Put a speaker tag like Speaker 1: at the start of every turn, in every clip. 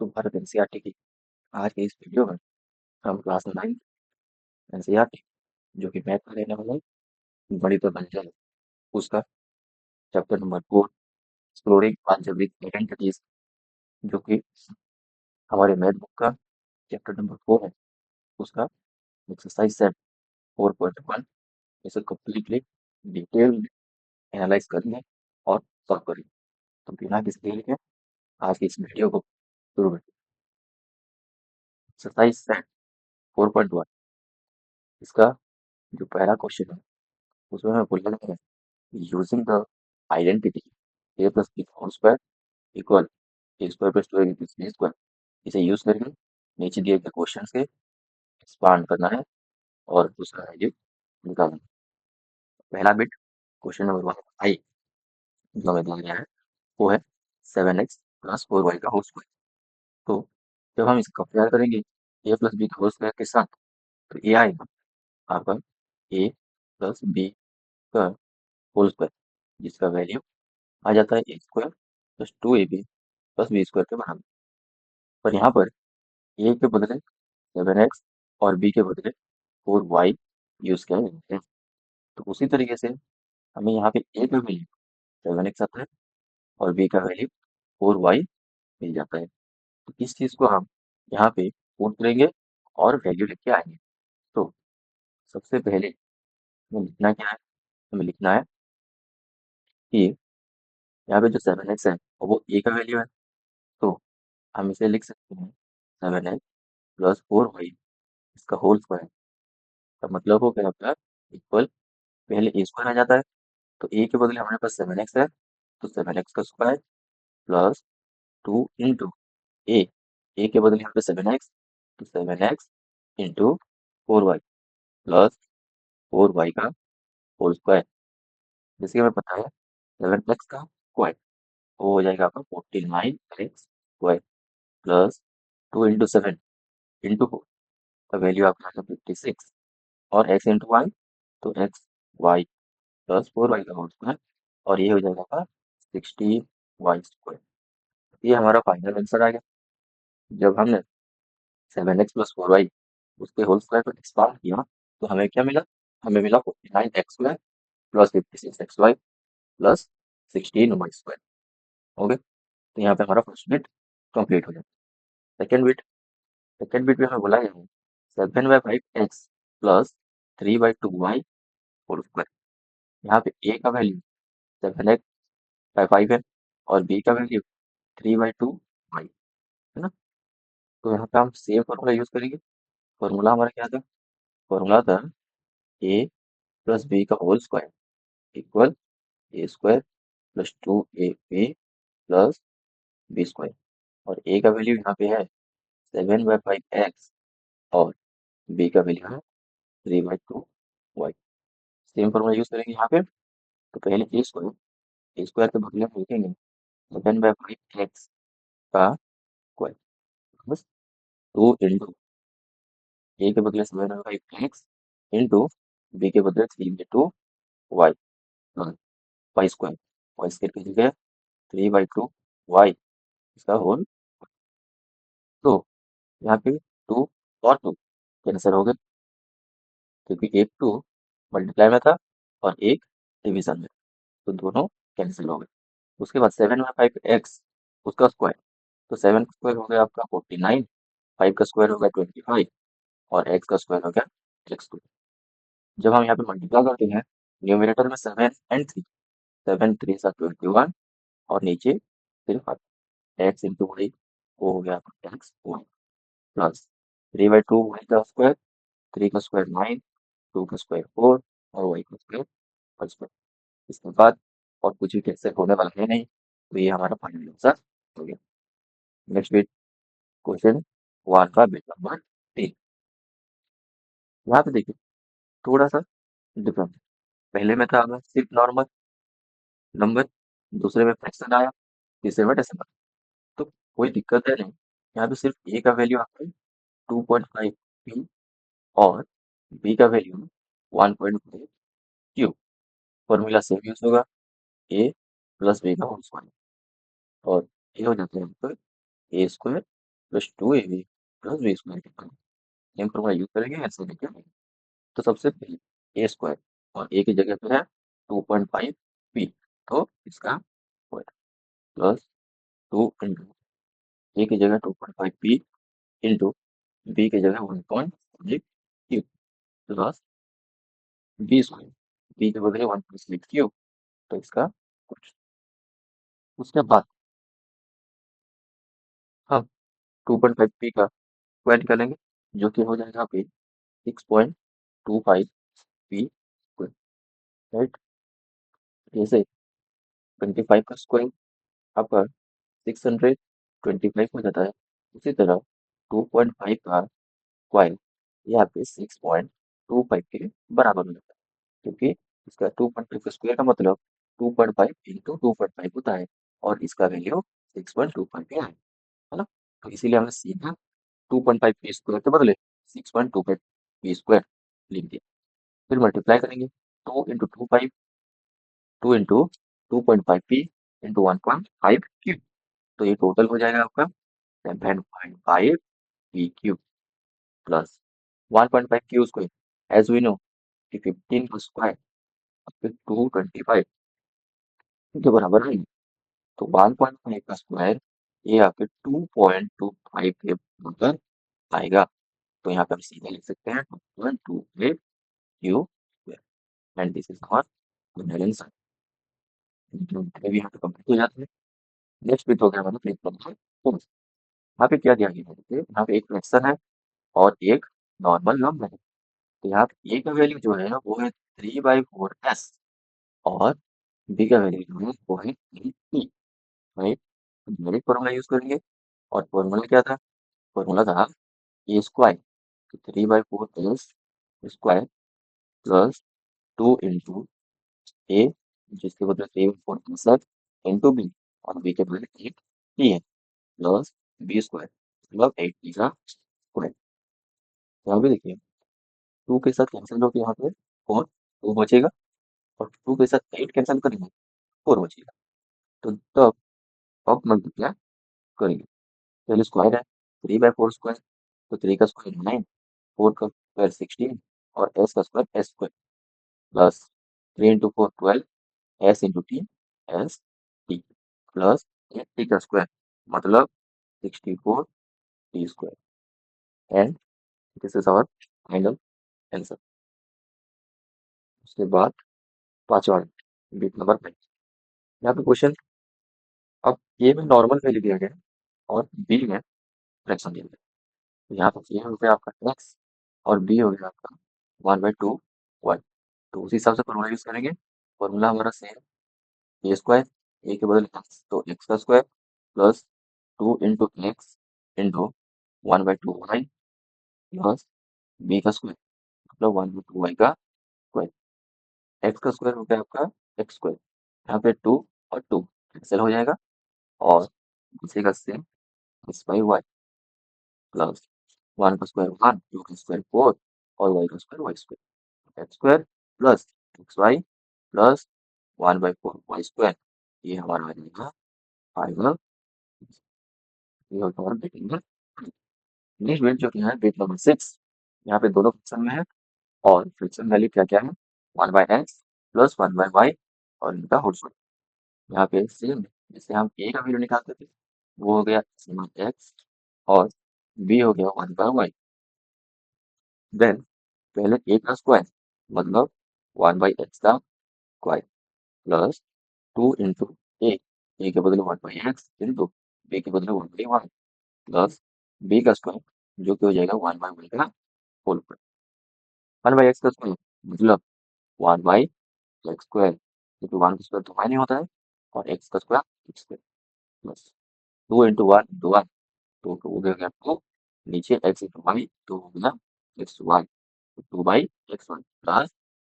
Speaker 1: तो भारत एनसीईआरटी की आज के इस वीडियो में हम क्लास 9 एनसीईआरटी जो कि मैथ का रहने वाला है गणित और बंजर उसका chapter number 4 exploring algebraic identities जो कि हमारे मैथ बुक का चैप्टर नंबर 4 है उसका एक्सरसाइज सेट 4.1 इसे कम्प्लीटली डिटेल एनालाइज करेंगे और सॉल्व करेंगे। तो बिना किसी देरी के आज की इस वीडियो को शुरू करें। एक्सरसाइज सेट 4.1 इसका जो पहला क्वेश्चन है उसमें हमें बोला गया है using the identity a plus b whole square equal A square plus 2ab plus B square इसे यूज करके नीचे दिए गए क्वेश्चन से एक्सपांड करना है और उसका वैल्यू निकालना है। पहला बिट क्वेश्चन नंबर 1 आई जो हमें दिया गया है वो है 7x प्लस 4y का होल स्क्वायर। तो जब हम इसे कंपेयर करेंगे a प्लस बी का होल स्क्वायर के साथ तो ये आएगा आपका a प्लस बी का होल स्क्वायर जिसका वैल्यू आ जाता है A square plus 2ab plus B square के बराबर। पर यहाँ पर ए के बदले 7x और बी के बदले 4y यूज किया जाता है। तो उसी तरीके से हमें यहाँ पे ए का वैल्यू 7x आता है और बी का वैल्यू 4y मिल जाता है। तो इस चीज को हम यहाँ पे पुट करेंगे और वैल्यू लेके आएंगे। तो सबसे पहले हमें लिखना क्या है, हमें लिखना है कि यहाँ पे जो 7x है वो ए का वैल्यू है। तो हम इसे लिख सकते हैं 7x प्लस 4y इसका होल स्क्वायर का मतलब हो गया आपका इक्वल पहले ए स्क्वायर आ जाता है। तो ए के बदले हमारे पास 7x है तो 7x का स्क्वायर प्लस 2 इंटू ए ए के बदले यहाँ पे 7x तो 7x into 4y plus 4y का होल स्क्वायर। जैसे कि हमें पता है 7x का स्क्वायर वो हो जाएगा आपका 49x square plus 2 into 7 into 4 का वैल्यू आपका आएगा 56 और x इंटू वाई तो एक्स वाई प्लस 4y का होल स्क्वायर और ये हो जाएगा आपका 60y स्क्वायर। ये हमारा फाइनल आंसर आ गया। जब हमने 7x प्लस 4y उसके होल स्क्वायर को एक्सपांड किया तो हमें क्या मिला, हमें मिला 49x square plus 56xy plus 16y square. हो गया। तो यहाँ पे हमारा फर्स्ट बिट कंप्लीट हो जाता है। सेकेंड बिट में हमें बोला गया है 7/5x plus 3/2y whole square. यहाँ पे a का वैल्यू 7x/5 है और b का वैल्यू 3/2y है ना। तो यहाँ पे हम सेम फॉर्मूला यूज करेंगे। फॉर्मूला हमारा क्या था, फॉर्मूला था a प्लस बी का होल स्क्वायर इक्वल ए square plus 2ab plus B square और a का वैल्यू यहाँ पे है 7/5x और b का वैल्यू है 3/2y। सेम फॉर्मूला यूज करेंगे यहाँ पे। तो पहले ए स्क्वायर के बदले हम लिखेंगे 7/5x का स्क्वायर बस 2 इंटू ए के बदले 7/5x इंटू बी के बदले 3/2y Y square y square की जगह 3/2y इसका होल। तो यहाँ पे 2 और 2 कैंसिल हो गए क्योंकि एक 2 मल्टीप्लाई में था और एक डिवीजन में, तो दोनों कैंसिल हो गए। उसके बाद 7/5x उसका स्क्वायर तो 7 का स्क्वायर हो गया आपका 49, 5 का स्क्वायर हो गया 25 और x का स्क्वायर हो गया x2। जब हम यहाँ पे मल्टीप्लाई करते हैं न्यूमरेटर में 7 एंड 3, 7 3 सा 21 और नीचे सिर्फ एक्स इंटू वाई वो हो गया आपका एक्स वाई प्लस 3/2 वाई का स्क्वायर, 3 का स्क्वायर 9, 2 का स्क्वायर 4 और वाई का स्क्वायर 5। इसके बाद और कुछ भी कैसे होने वाला है नहीं, तो ये हमारा फाइनल आंसर हो गया। नेक्स्ट बिट क्वेश्चन 1 का बिट नंबर 3। यहाँ पे देखिए थोड़ा सा डिफरेंट। पहले में था हमें सिर्फ नॉर्मल नंबर, दूसरे में फ्रैक्शन आया, तीसरे में डेसिमल। तो कोई दिक्कत है नहीं। यहाँ पे सिर्फ ए का वैल्यू आपका 2.5 पी और बी का value 1.5 Q. Formula same use होगा ए प्लस बी का होल स्क्वायर और ये हो जाता है आपका A square plus 2ab plus B square same formula use करेंगे ऐसे लेके आएंगे। तो सबसे पहले ए स्क्वायर और ए की जगह पे है 2.5 पी, तो इसका स्क्वायर प्लस 2 इंटू ए की जगह 2.5 पी इंटू बी की जगह 1.5 q plus B square, b के बदले 1.6 क्यू, तो इसका कुछ। उसके बाद हम 2.5 पी का स्क्वायर निकालेंगे जो कि हो जाएगा पे 6.25 पी स्क्वायर, राइट। जैसे 25 का स्क्वायर आपका 625 हो जाता है, उसी तरह 2.5 का स्क्वायर यहाँ पे 6.25 के बराबर हो जाता है, क्योंकि इसका 2.5 का स्क्वायर का मतलब 2.5 इंटू 2.5 होता है और इसका वैल्यू 6.25 है ना। तो इसीलिए हमने सीधा 2.5 पी स्क्वायर के बदले 6.25 पी स्क्वायर लिख दिया। फिर मल्टीप्लाई करेंगे 2 इंटू 2.5 पी इंटू 1.5 क्यूब, तो ये टोटल हो जाएगा आपका 7.5 p cube plus 1.5 q square as we know कि 15 का स्क्वायर आपके 225 के बराबर है। तो 1.5 का स्क्वायर ये आपके 2.25 के बराबर आएगा। तो यहाँ पे हम सीधे लिख सकते हैं 2.28 q square and this is our final answer. भी यहाँ पे कंप्लीट हो जाता है। नेक्स्ट बिट हो गया हमारा प्लेट नंबर 4। यहाँ पे क्या दिया गया है, देखिए यहाँ पे एक फ्रैक्शन है और एक नॉर्मल नंबर है। तो यहाँ पे ए का वैल्यू जो है वो है 3/4s और बी का वैल्यू जो है वो है 3p, right. Numeric formula use करेंगे और फॉर्मूला क्या था, फॉर्मूला था ए स्क्वायर, तो 3/4s स्क्वायर प्लस 2 इंटू ए जिसके बदले 3/4 इंटू बी और बी के बदले 8p है प्लस बी स्क्वायर मतलब 8p का स्क्वायर। यहाँ पे देखिए 2 के साथ कैंसिल होकर यहाँ पे 4 बचेगा और 2 के साथ 8 कैंसिल करेंगे 4 बचेगा। तो तब अब मल्टीप्लाई करेंगे, पहले स्क्वायर है 3/4 स्क्वायर, तो 3 का स्क्वायर 9, 4 का स्क्वायर 16 और एस का square s square plus 3 into 4 12 s into t s t plus 8 का स्क्वायर मतलब 64 t square and this is our final answer. उसके बाद पांचवा बिट नंबर 5। यहाँ पे क्वेश्चन अब ए में नॉर्मल वैल्यू दिया गया है और बी में फ्रैक्शन दिया गया है। तो यहाँ पे ए हो गया आपका एक्स और बी हो गया आपका 1/2 y। तो उसी हिसाब से फॉर्मूला यूज करेंगे। फॉर्मूला हमारा सेम ए स्क्वायर, ए के बदले एक्स तो एक्स का square plus 2 into x into 1/2 y plus B का स्क्वायर मतलब 1/2 y का स्क्वायर। एक्स का स्क्वायर हो गया आपका एक्स स्क्वायर, यहाँ पे 2 और 2 कैंसिल हो जाएगा और बचेगा सेम x/y प्लस 1 का स्क्वायर 1, 2 का स्क्वायर 4 और y का square y square, x square plus x y plus 1/4 y square. ये हमारा आ जाएगा फाइनल। ये होता है बिट नंबर। नेक्स्ट बिट जो कि है बिट नंबर 6। यहाँ पे दोनों फ्रिक्शन में है और फ्रिक्शन वैल्यू क्या क्या है 1/x प्लस 1/y और इनका होल स्क्वायर। यहाँ पे सेम जैसे हम ए का वैल्यू निकालते थे वो हो गया x और b हो गया 1/y। देन पहले ए का स्क्वायर मतलब 1/x का स्क्वायर प्लस 2 इंटू ए के बदले 1/x इंटू बी के बदले 1/y प्लस बी का स्क्वायर जो कि हो जाएगा 1/y का होल स्क्वायर। 1/x का स्क्वायर मतलब 1/x स्क्वायर, क्योंकि 1 का स्क्वायर तो y नहीं होता है और x का square x square plus 2 into 1 तो हो गया 2, नीचे x इंटू वाई तो हो गया एक्स वाई, 2/x1 प्लस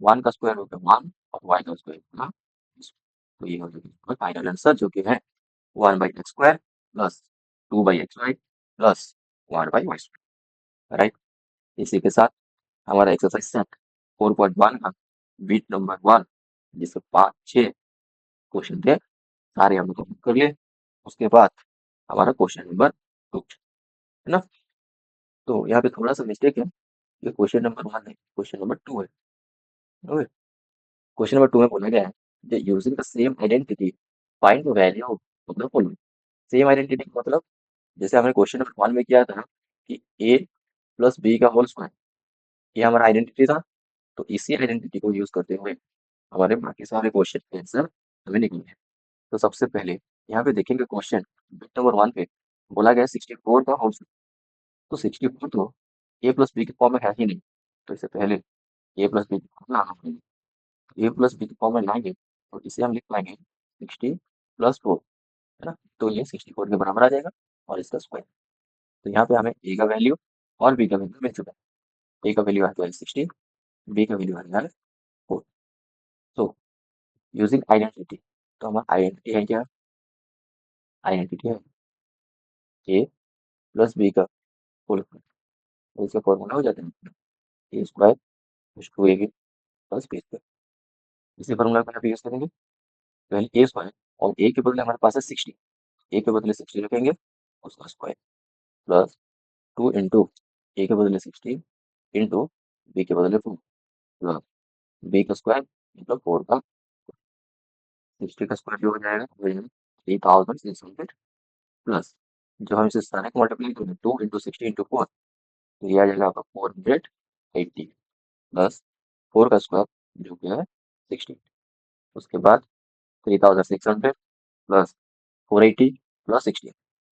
Speaker 1: 1 का स्क्वायर हो गया 1 और y का स्क्वायर हो गया 2। तो ये हो जाएगा फाइनल आंसर जो कि है 1/x² plus 2/xy plus 1/y², right. इसी के साथ हमारा एक्सरसाइज सेट 4.1 का बीट नंबर 1 जिसके 5-6 क्वेश्चन थे सारे हम लोग कर लिए। उसके बाद हमारा क्वेश्चन नंबर 2 है ना। तो यहाँ पे थोड़ा सा मिस्टेक है, ये क्वेश्चन नंबर 1 है, क्वेश्चन नंबर 2 है। ओके, क्वेश्चन नंबर 2 में बोला गया है that using the same identity find the value of the following। Same identity का मतलब, जैसे हमने क्वेश्चन नंबर 1 में किया था कि a प्लस बी का होल स्क्वायर, ये हमारा आइडेंटिटी था। तो इसी आइडेंटिटी को यूज करते हुए हमारे बाकी सारे क्वेश्चन के आंसर हमें निकलने हैं। तो सबसे पहले यहाँ पे देखेंगे क्वेश्चन बिट नंबर 1 पे बोला गया 64 का होल स्क्वायर। तो 64 तो ए प्लस बी के फॉर्म में है ही नहीं, तो इससे पहले ए प्लस बी के फॉर्म में आना पड़ेगा। ए प्लस बी के फॉर्म में लाएंगे तो इसे हम लिख पाएंगे 60 प्लस 4, है ना। तो ये 64 के बराबर आ जाएगा और इसका स्क्वायर। तो यहाँ पे हमें ए का वैल्यू और बी का वैल्यू मिल चुका है। ए का वैल्यू आ गया 60, बी का वैल्यू आ गया 4। तो यूजिंग आइडेंटिटी, तो हमारा आइडेंटिटी है क्या, आइडेंटिटी है ए प्लस बी का होल स्क्वायर। तो इसका फॉर्मूला हो जाता है A square plus 2ab plus B square. इसी फॉर्मूला को यहाँ पे यूज करेंगे, पहले ए स्क्वायर और ए के बदले हमारे पास है 60, ए के बदले 60 रखेंगे उसका स्क्वायर प्लस 2 इंटू ए के बदले 60 इंटू बी के बदले 4 प्लस बी का स्क्वायर मतलब 4 का 60 का स्क्वायर जो हो जाएगा वो है 3600 प्लस, जो हम इसे सारे को मल्टीप्लाई करेंगे 2 इंटू 60 इंटू 4, तो ये आ जाएगा आपका 480 प्लस 4 का स्क्वायर जो कि है 60। उसके बाद 3600 प्लस 480 प्लस 60,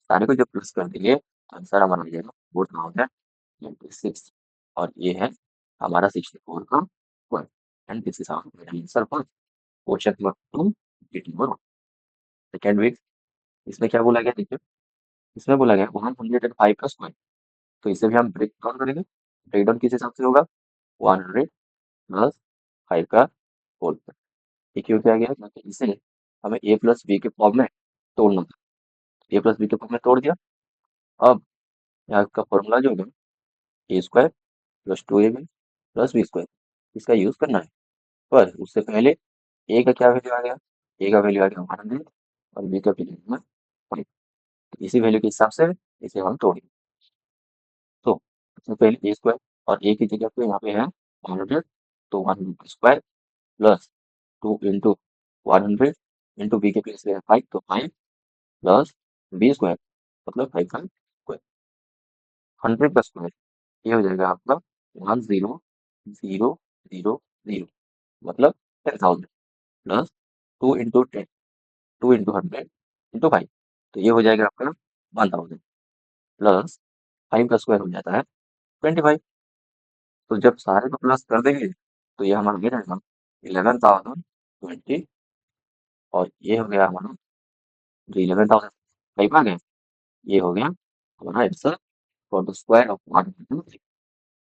Speaker 1: सारे को जब प्लस कर देंगे तो आंसर हमारा आ जाएगा 4026। और ये है हमारा 64 का square. And this is our answer for question number 2 bit number 1। Second week, इसमें क्या बोला गया देखिए, इसमें बोला गया 105 का स्क्वायर। तो इसे भी हम ब्रेक डाउन करेंगे, ब्रेक डाउन किस हिसाब से होगा, 100 प्लस 5 का होल स्क्वायर। ये क्यों किया गया, क्योंकि इसे हमें ए प्लस बी के फॉर्म में तोड़ना था। ए प्लस बी के फॉर्म में तोड़ दिया। अब यहाँ का फॉर्मूला जो होगा A square plus 2ab plus B square, इसका यूज करना है। पर उससे पहले ए का क्या वैल्यू आ गया, ए का वैल्यू आ गया 100 और बी का वैल्यू है 5। इसी वैल्यू के हिसाब से इसे हम तोड़ेंगे। तो सबसे पहले ए स्क्वायर और ए की जगह पे यहाँ पे है 100, तो 100 स्क्वायर प्लस 2 इंटू 100 इंटू बी के प्लेस पे है 5, तो 5 प्लस बी स्क्वायर मतलब 5 का स्क्वायर। 100 का स्क्वायर ये हो जाएगा आपका 100000 मतलब 10,000 प्लस 2 इंटू 10, 2 इंटू 100 इंटू 5, तो ये हो जाएगा आपका 1000 प्लस 5 का स्क्वायर हो जाता है 25। तो जब सारे को प्लस कर देंगे तो ये हमारा ये रहेगा 11,020। और ये हो गया हमारा जो 11,005 आ गया, ये हो गया हमारा answer for the square of 100।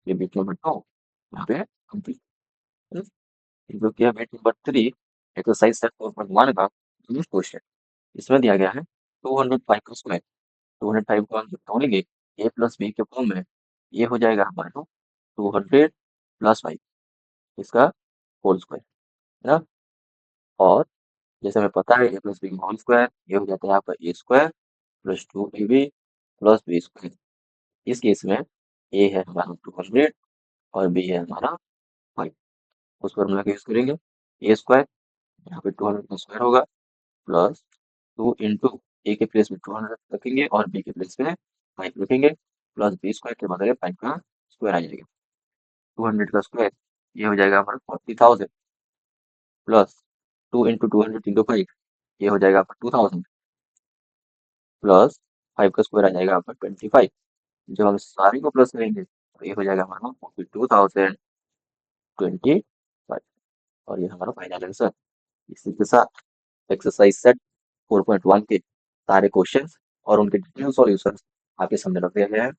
Speaker 1: ये बिट नंबर 2 यहाँ पे कंप्लीट। जो कि है बिट नंबर 3 एक्सरसाइज सेट 4.1 का इंग्लिश क्वेश्चन। इसमें दिया गया है 205 का स्क्वायर। 205 को हम जब तोड़ेंगे ए प्लस बी के फॉर्म में, ये हो जाएगा हमारा 200 प्लस 5 इसका होल स्क्वायर, है ना। और जैसे हमें पता है ए प्लस बी का होल स्क्वायर ये हो जाता है आपका A square plus 2ab plus B square. इस केस में ए है हमारा 200 और बी है हमारा 5। उस फॉर्मूला का यूज करेंगे, ए स्क्वायर यहाँ पे 200 का स्क्वायर होगा प्लस 2 इंटू ए के प्लेस में 200 रखेंगे और बी के प्लेस में 5 रखेंगे प्लस बी स्क्वायर के बदले 5 का स्क्वायर आ जाएगा। 200 का स्क्वायर ये हो जाएगा हमारा 40,000 प्लस 2 इंटू 200 इंटू 5 ये हो जाएगा आपका 2000 प्लस 5 का स्क्वायर आ जाएगा आपका 25। जब हम सारे को प्लस करेंगे तो ये हो जाएगा हमारा 42,025। और ये हमारा फाइनल आंसर। इसी के साथ एक्सरसाइज सेट 4.1 के सारे क्वेश्चंस और उनके डिटेल सॉल्यूशंस आपके सामने रख दिया गया है।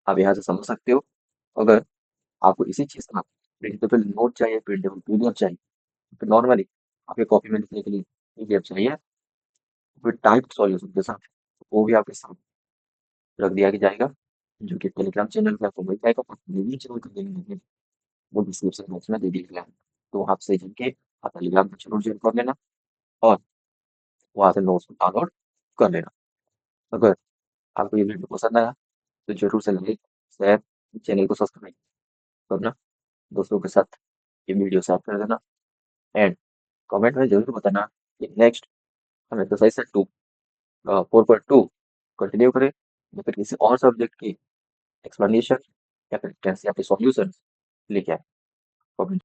Speaker 1: आप यहाँ से समझ सकते हो। अगर आपको इसी चीज़ का प्रिंटेबल नोट चाहिए, प्रिंटेबल पीडीएफ चाहिए, तो नॉर्मली आपके कॉपी में लिखने के लिए पीडीएफ चाहिए विद टाइप सॉल्यूशन के साथ, वो भी आपके साथ रख दिया जाएगा, जो कि टेलीग्राम चैनल पे आपको मिल जाएगा। टेलीग्राम चैनल का लिंक है वो डिस्क्रिप्शन बॉक्स में दे दिया गया है, तो आपसे जुड़ के आप टेलीग्राम पर जरूर ज्वाइन कर लेना और वहाँ से नोट्स डाउनलोड कर लेना। अगर आपको ये वीडियो पसंद आया तो जरूर से लाइक शेयर चैनल को सब्सक्राइब करना, दोस्तों के साथ ये वीडियो शेयर कर देना एंड कमेंट में जरूर बताना कि नेक्स्ट हम एक्सरसाइज सेट 4.2 कंटिन्यू करें या फिर किसी और सब्जेक्ट की एक्सप्लेनेशन या फिर टेंस या फिर सॉल्यूशन लेके आए। कमेंट